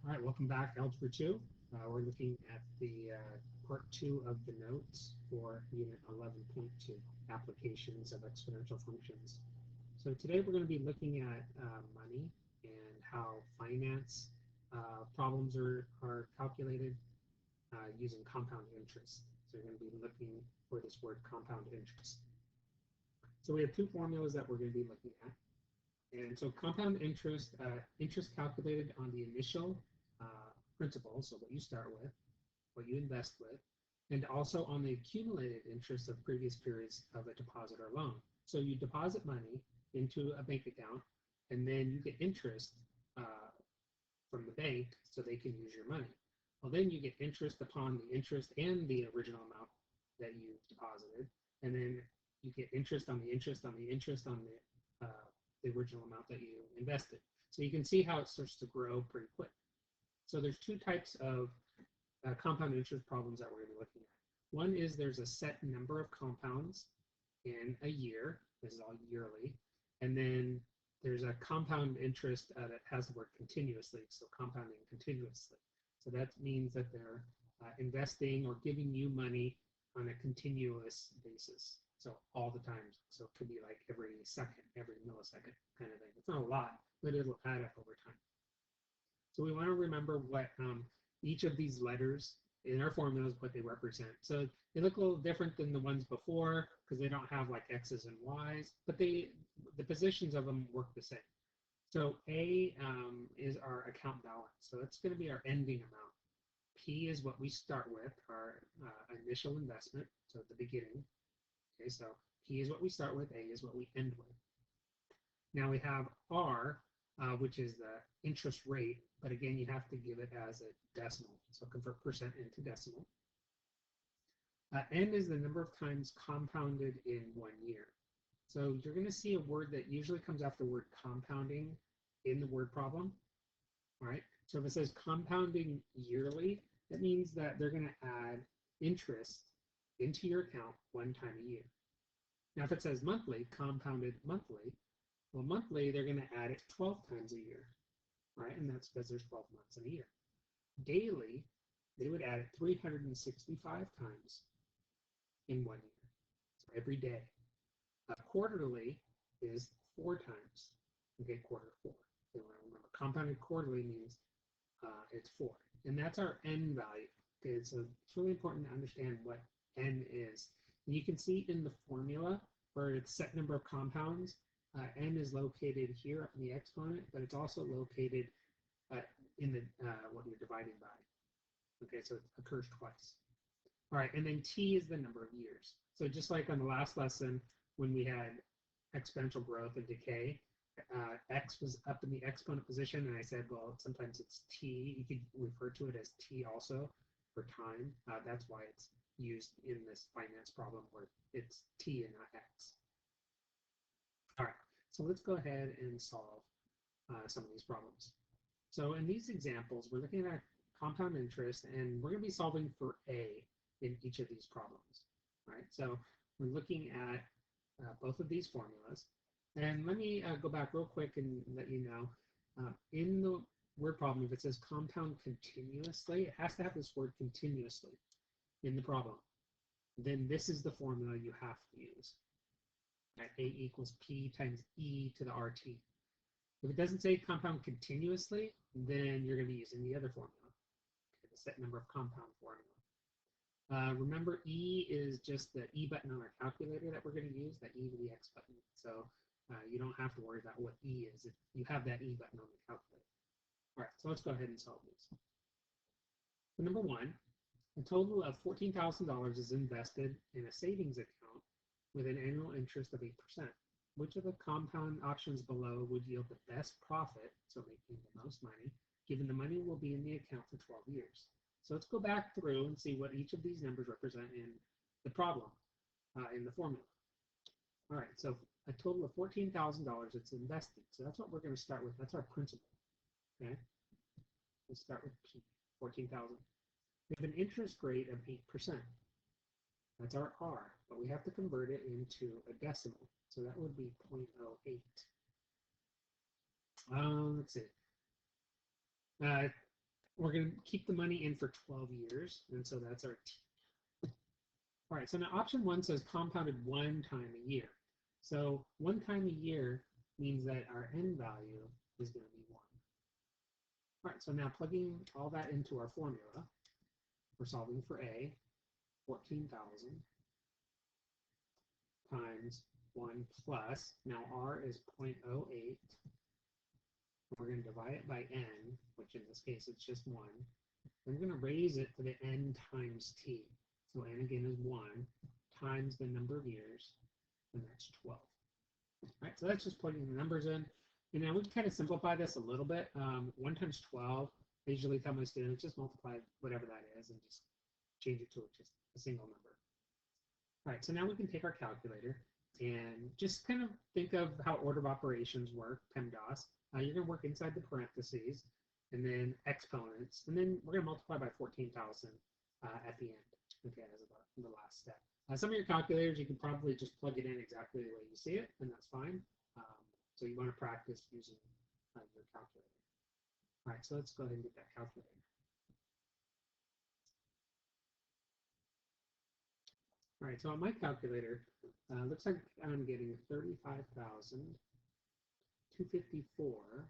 All right, welcome back to Algebra 2. We're looking at the part 2 of the notes for Unit 11.2, Applications of Exponential Functions. So today we're going to be looking at money and how finance problems are calculated using compound interest. So we're going to be looking for this word compound interest. So we have two formulas that we're going to be looking at. And so compound interest, interest calculated on the initial principal, so what you start with, what you invest with, and also on the accumulated interest of previous periods of a deposit or loan. So you deposit money into a bank account, and then you get interest from the bank so they can use your money. Well, then you get interest upon the interest and the original amount that you deposited, and then you get interest on the interest on the interest on the original amount that you invested. So you can see how it starts to grow pretty quick. So there's two types of compound interest problems that we're going to be looking at. One is there's a set number of compounds in a year. This is all yearly. And then there's a compound interest that has the word continuously, so compounding continuously. So that means that they're investing or giving you money on a continuous basis. So all the time. So it could be like every second, every millisecond kind of thing. It's not a lot, but it'll add up over time. So we want to remember what each of these letters in our formulas, what they represent. So they look a little different than the ones before because they don't have like X's and Y's, but the positions of them work the same. So A is our account balance. So that's going to be our ending amount. P is what we start with, our initial investment, so at the beginning. Okay, so P is what we start with, A is what we end with. Now we have R, which is the interest rate, but again, you have to give it as a decimal. So convert percent into decimal. N is the number of times compounded in 1 year. So you're going to see a word that usually comes after the word compounding in the word problem. All right. So if it says compounding yearly, that means that they're going to add interest into your account 1 time a year. Now, if it says monthly, compounded monthly, well, monthly, they're going to add it 12 times a year, right? And that's because there's 12 months in a year. Daily, they would add it 365 times in 1 year, so every day. Quarterly is 4 times. Okay, quarter 4. So remember, compounded quarterly means it's 4. And that's our N value. Okay, so it's really important to understand what N is. And you can see in the formula where it's set number of compounds, N is located here in the exponent, but it's also located in the what you're dividing by. Okay, so it occurs twice. All right, and then T is the number of years. So just like on the last lesson when we had exponential growth and decay, X was up in the exponent position, and I said, well, sometimes it's T. You could refer to it as T also for time. That's why it's used in this finance problem where it's T and not X. All right, so let's go ahead and solve some of these problems. So in these examples, we're looking at compound interest, and we're going to be solving for A in each of these problems. All right, so we're looking at both of these formulas. And let me go back real quick and let you know, in the word problem, if it says compound continuously, it has to have this word continuously in the problem. Then this is the formula you have to use. A equals P times E to the RT. If it doesn't say compound continuously, then you're going to be using the other formula, okay, the set number of compound formula. Remember, E is just the E button on our calculator that we're going to use, that E to the X button. So you don't have to worry about what E is if you have that E button on the calculator. All right, so let's go ahead and solve these. So number one, a total of $14,000 is invested in a savings account with an annual interest of 8%. Which of the compound options below would yield the best profit, so making the most money, given the money will be in the account for 12 years? So let's go back through and see what each of these numbers represent in the problem, in the formula. All right, so a total of $14,000 it's invested. So that's what we're going to start with. That's our principal. Okay, let's start with P, 14,000. We have an interest rate of 8%. That's our R, but we have to convert it into a decimal. So that would be 0.08. Let's see. We're going to keep the money in for 12 years, and so that's our T. All right, so now option 1 says compounded 1 time a year. So 1 time a year means that our end value is going to be 1. All right, so now plugging all that into our formula, we're solving for A, 14,000 times 1 plus, now R is 0.08. We're going to divide it by n, which in this case it's just 1. Then we're going to raise it to the n times t. So n again is 1 times the number of years, and that's 12. All right, so that's just plugging the numbers in. And now we can kind of simplify this a little bit. 1 times 12, I usually tell my students just multiply whatever that is and just change it to just a single number. All right, so now we can take our calculator and just kind of think of how order of operations work, PEMDAS. You're going to work inside the parentheses and then exponents, and then we're going to multiply by 14,000 at the end, okay, as the last step. Some of your calculators, you can probably just plug it in exactly the way you see it, and that's fine. So you want to practice using your calculator. All right, so let's go ahead and get that calculator. All right, so on my calculator, looks like I'm getting 35,254.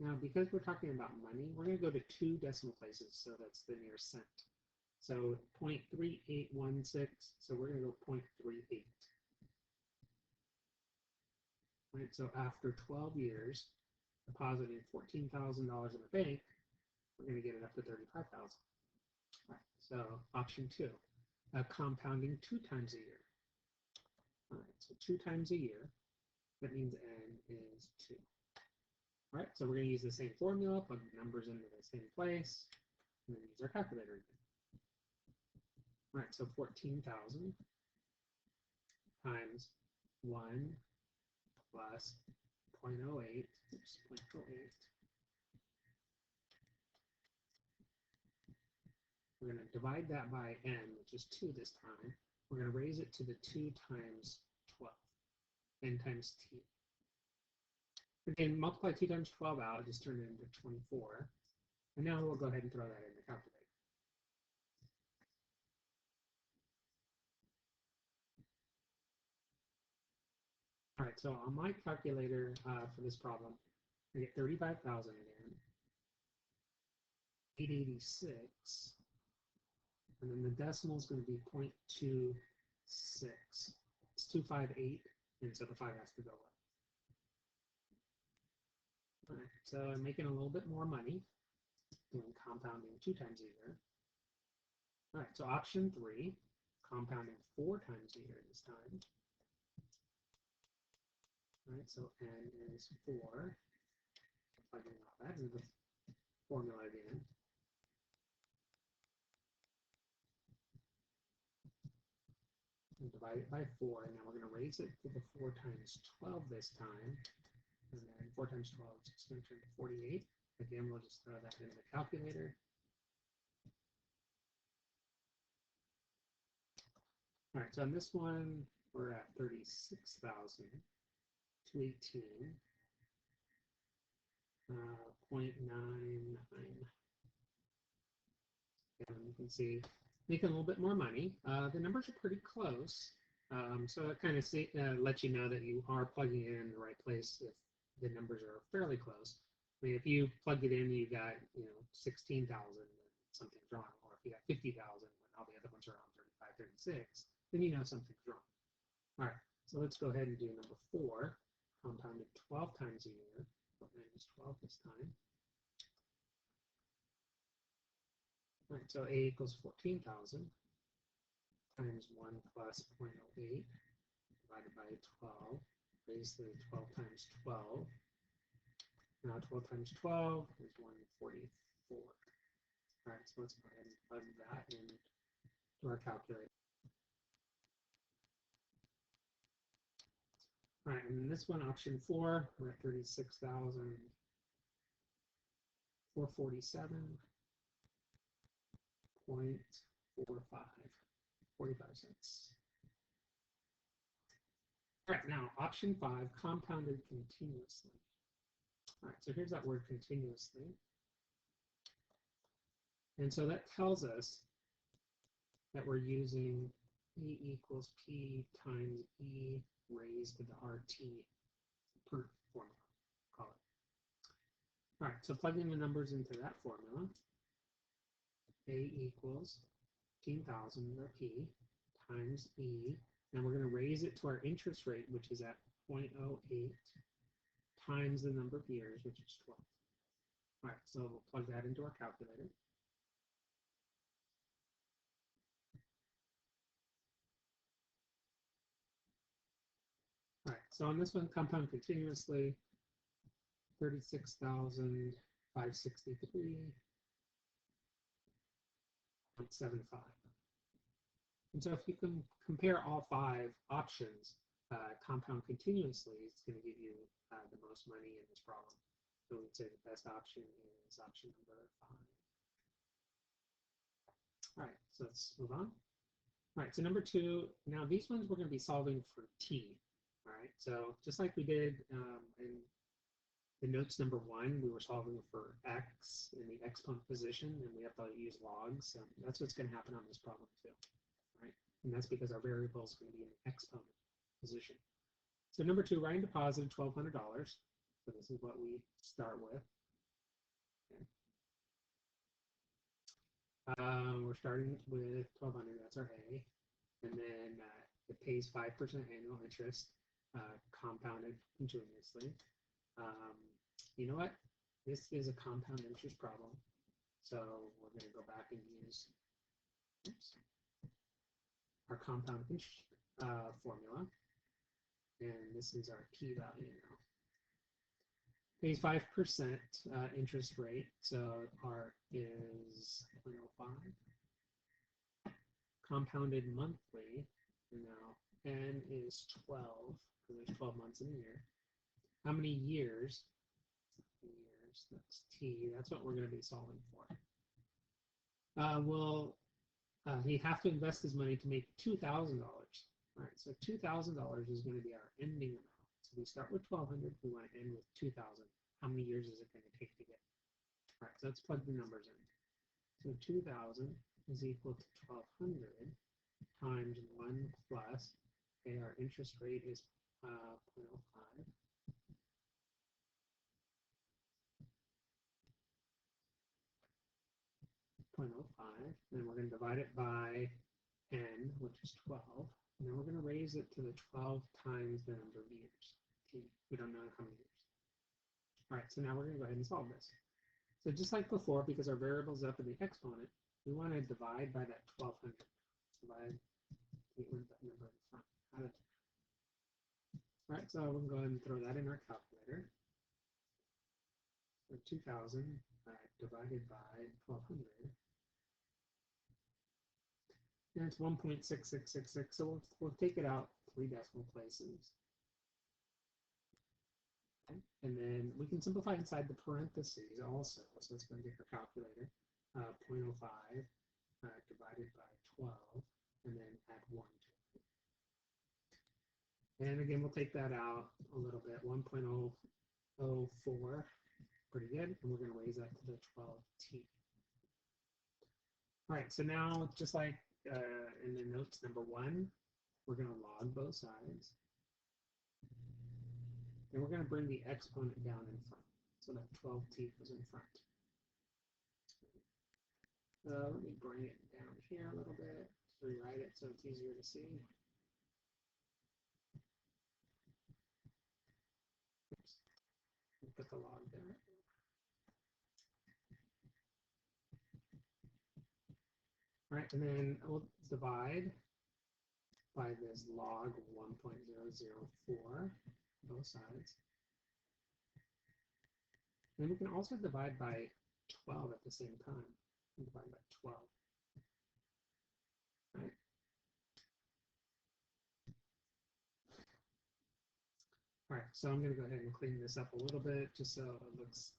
Now, because we're talking about money, we're going to go to 2 decimal places, so that's the nearest cent. So 0.3816, so we're going to go 0.38. Right, so after 12 years, depositing $14,000 in the bank, we're going to get it up to 35,000. Right, so option 2, compounding 2 times a year. All right, so 2 times a year, that means n is 2. All right, so we're going to use the same formula, plug the numbers into the same place, and then use our calculator again. All right, so 14,000 times 1 plus 0.08, oops, 0.08. We're going to divide that by n, which is 2 this time. We're going to raise it to the 2 times 12, n times t. Again, multiply 2 times 12 out, just turn it into 24. And now we'll go ahead and throw that in the calculator. All right, so on my calculator for this problem, I get 35,000 again, 886, and then the decimal is going to be 0.26. It's 258, and so the 5 has to go up. All right, so I'm making a little bit more money doing compounding 2 times a year. All right, so option 3, compounding 4 times a year this time. All right, so n is 4. Plugging all that into the formula again. And divide it by 4, and now we're going to raise it to the 4 times 12 this time. And then 4 times 12 is just going to turn to 48. Again, we'll just throw that into the calculator. All right, so on this one, we're at 36,218. 0.99. And you can see making a little bit more money. The numbers are pretty close. So it kind of lets you know that you are plugging it in the right place if the numbers are fairly close. I mean, if you plugged it in, you got 16,000, something's wrong. Or if you got 50,000 when all the other ones are on 35, 36, then you know something's wrong. All right, so let's go ahead and do number 4, compounded 12 times a year. Minus 12 this time. All right, so A equals 14,000 times 1 plus 0.08 divided by 12. Basically 12 times 12. Now 12 times 12 is 144. All right, so let's go ahead and plug that into our calculator. All right, and this one, option 4, we're at 36,447.45 cents. All right, now option 5, compounded continuously. All right, so here's that word continuously. And so that tells us that we're using E equals P times E raised to the RT per formula, call it. All right, so plugging the numbers into that formula, A equals 15,000 of P times E. Now we're going to raise it to our interest rate, which is at 0.08 times the number of years, which is 12. All right, so we'll plug that into our calculator. All right, so on this one, compound continuously, 36,563.75. And so if you can compare all 5 options, compound continuously is going to give you the most money in this problem. So we'd say the best option is option number 5. All right, so let's move on. All right, so number 2, now these ones we're going to be solving for t. All right, so just like we did in the notes number 1, we were solving for x in the exponent position, and we have to use logs. So that's what's going to happen on this problem too, right? And that's because our variable is going to be in the exponent position. So number 2, Ryan deposited $1,200. So this is what we start with. Okay. We're starting with 1,200. That's our A, and then it pays 5% annual interest, compounded continuously. You know what? This is a compound interest problem, so we're going to go back and use our compound interest formula, and this is our p value now. Pays 5% interest rate, so R is 0.05. Compounded monthly, now N is 12, because there's 12 months in a year. How many years? Years, that's T, that's what we're going to be solving for. He'd have to invest his money to make $2,000. All right, so $2,000 is going to be our ending amount. So we start with 1,200, we want to end with 2,000. How many years is it going to take to get? All right, so let's plug the numbers in. So 2,000 is equal to 1,200 times 1 plus, okay, our interest rate is 0.05. 0.05, then we're going to divide it by n, which is 12, and then we're going to raise it to the 12 times the number of years. We don't know how many years. All right, so now we're going to go ahead and solve this. So just like before, because our variable is up in the exponent, we want to divide by that 1,200. Divide that number in front. All right, so we'll go ahead and throw that in our calculator. So 2,000 divided by 1,200. And it's 1.6666, so we'll take it out 3 decimal places. Okay. And then we can simplify inside the parentheses also. So let's go and get our calculator. 0.05 divided by 12, and then add 1 to it. And again, we'll take that out a little bit, 1.004, pretty good. And we're going to raise that to the 12t. All right, so now just like in the notes number 1, we're going to log both sides. And we're going to bring the exponent down in front. So that 12t was in front. Let me bring it down here a little bit, rewrite it so it's easier to see. Oops. Put the log there. All right, and then we'll divide by this log 1.004, both sides. And we can also divide by 12 at the same time. Divide by 12. All right. All right, so I'm going to go ahead and clean this up a little bit just so it looks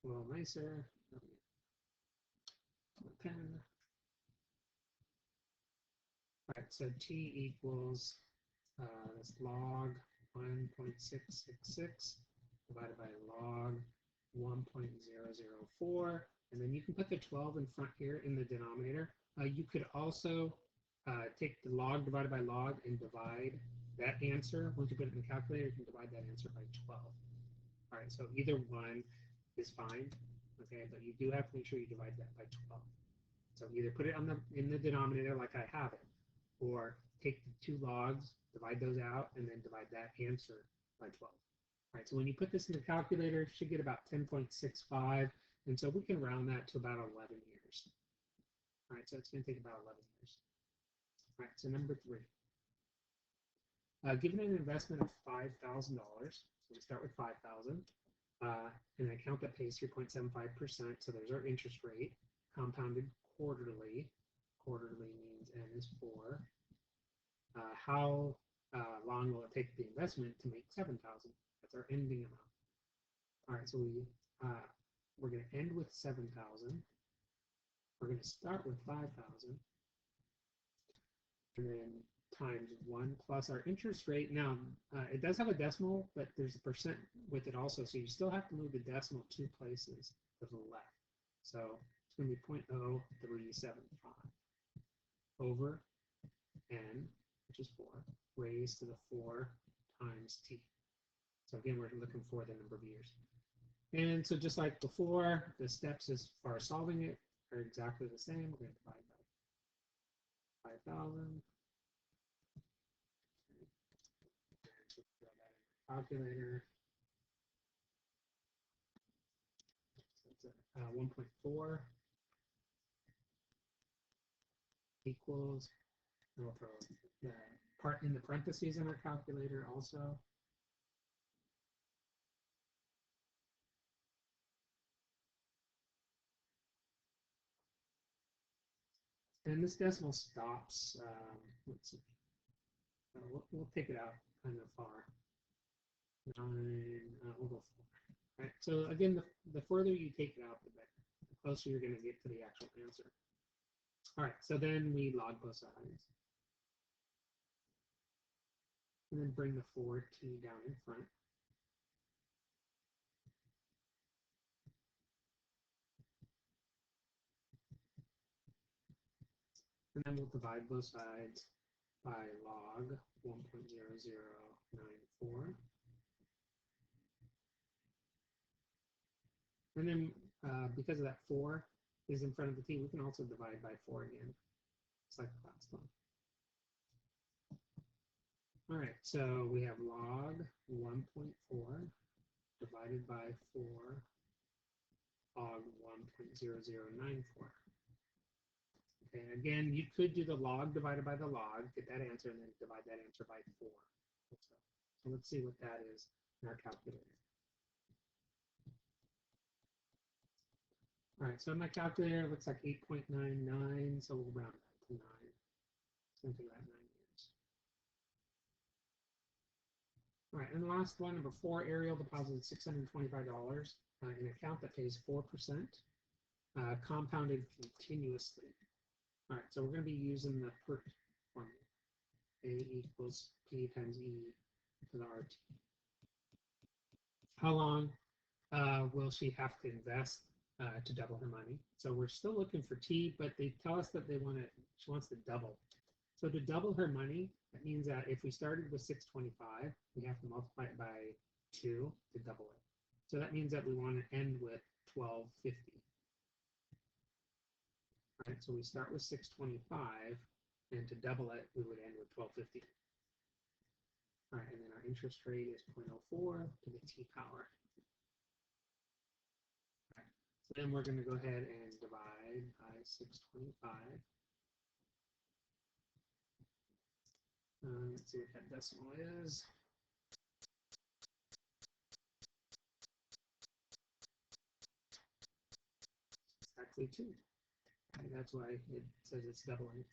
a little nicer. Pen. All right, so t equals this log 1.666 divided by log 1.004, and then you can put the 12 in front here in the denominator. You could also take the log divided by log and divide that answer. Once you put it in the calculator, you can divide that answer by 12. All right, so either one is fine, okay, but you do have to make sure you divide that by 12. So either put it in the denominator like I have it, or take the two logs, divide those out, and then divide that answer by 12. All right, so when you put this in the calculator, you should get about 10.65, and so we can round that to about 11 years. All right, so it's going to take about 11 years. All right, so number 3. Given an investment of $5,000, so we start with 5,000, an account that pays 3.75%, so there's our interest rate, compounded quarterly. Quarterly means N is 4. How long will it take the investment to make 7,000? That's our ending amount. All right, so we're going to end with 7,000. We're going to start with 5,000, and then times 1 plus our interest rate. Now, it does have a decimal, but there's a percent with it also, so you still have to move the decimal 2 places to the left. So it's going to be 0.0375 over n, which is 4, raised to the 4 times t. So again, we're looking for the number of years. And so just like before, the steps as far as solving it are exactly the same. We're going to divide by 5,000. Calculator. So it's 1.4 equals, and we'll throw the part in the parentheses in our calculator also. And this decimal stops, let's see, we'll take it out kind of far. 9, we'll go 4. All right, so again, the further you take it out, the better. The closer you're going to get to the actual answer. All right, so then we log both sides. And then bring the 4t down in front. And then we'll divide both sides by log 1.0094. And then because of that 4 is in front of the t, we can also divide by 4 again, just like the last one. All right, so we have log 1.4 divided by 4 log 1.0094. Okay, again, you could do the log divided by the log, get that answer, and then divide that answer by 4. So let's see what that is in our calculator. All right, so in my calculator, it looks like 8.99, so we'll round that to 9. Something like 9 years. All right, and the last one, number 4, Ariel deposited $625 in an account that pays 4%, compounded continuously. All right, so we're going to be using the PERT formula. A equals P times E to the RT. How long will she have to invest to double her money? So we're still looking for T, but they tell us that she wants to double. So to double her money, that means that if we started with 625, we have to multiply it by 2 to double it. So that means that we want to end with 1250. All right, so we start with 625, and to double it, we would end with 1250. All right, and then our interest rate is 0.04 to the t power. All right, so then we're going to go ahead and divide by 625. Let's see what that decimal is. It's actually 2. And that's why it says it's doubling.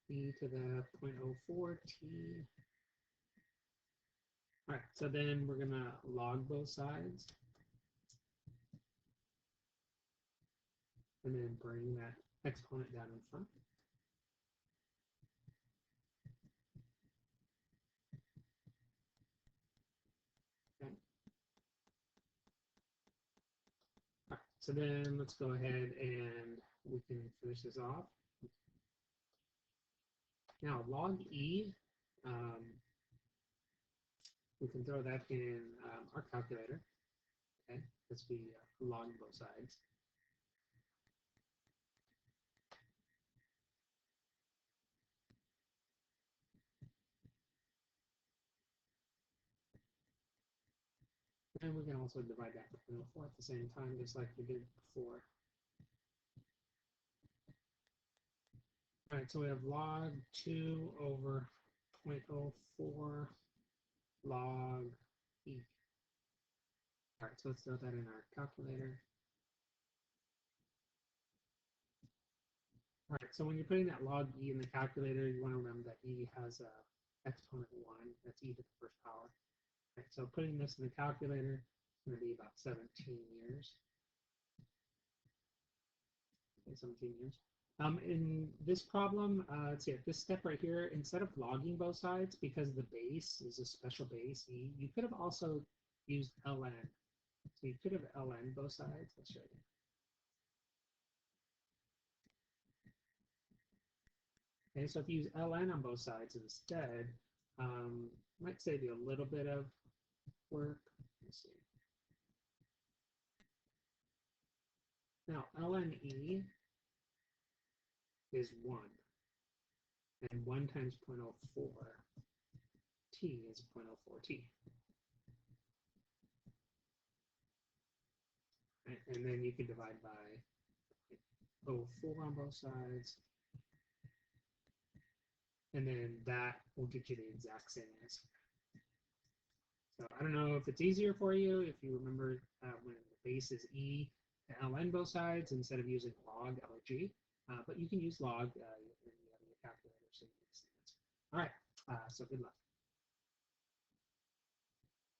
E to the 0.04 t. All right, so then we're going to log both sides. And then bring that exponent down in front. Okay. so then let's go ahead and we can finish this off. Now log E, we can throw that in our calculator, okay, because we log both sides. And we can also divide that by 0.04 at the same time, just like we did before. All right, so we have log 2 over 0.04 log E. All right, so let's throw that in our calculator. All right, so when you're putting that log E in the calculator, you want to remember that E has a exponent 1. That's E to the first power. All right, so putting this in the calculator is going to be about 17 years. Okay, 17 years. In this problem, let's see, at this step right here, instead of logging both sides, because the base is a special base, E, you could have also used ln. So you could have ln both sides. Let's show you. Okay, so if you use ln on both sides instead, might save you a little bit of work. Let's see. Now, ln E is 1, and 1 times 0.04 t is 0.04 t. Right? And then you can divide by 0.04 on both sides, and then that will get you the exact same answer. So I don't know if it's easier for you if you remember when the base is E to ln both sides instead of using log or G, but you can use log in your calculator so you get the same answer. All right, so good luck.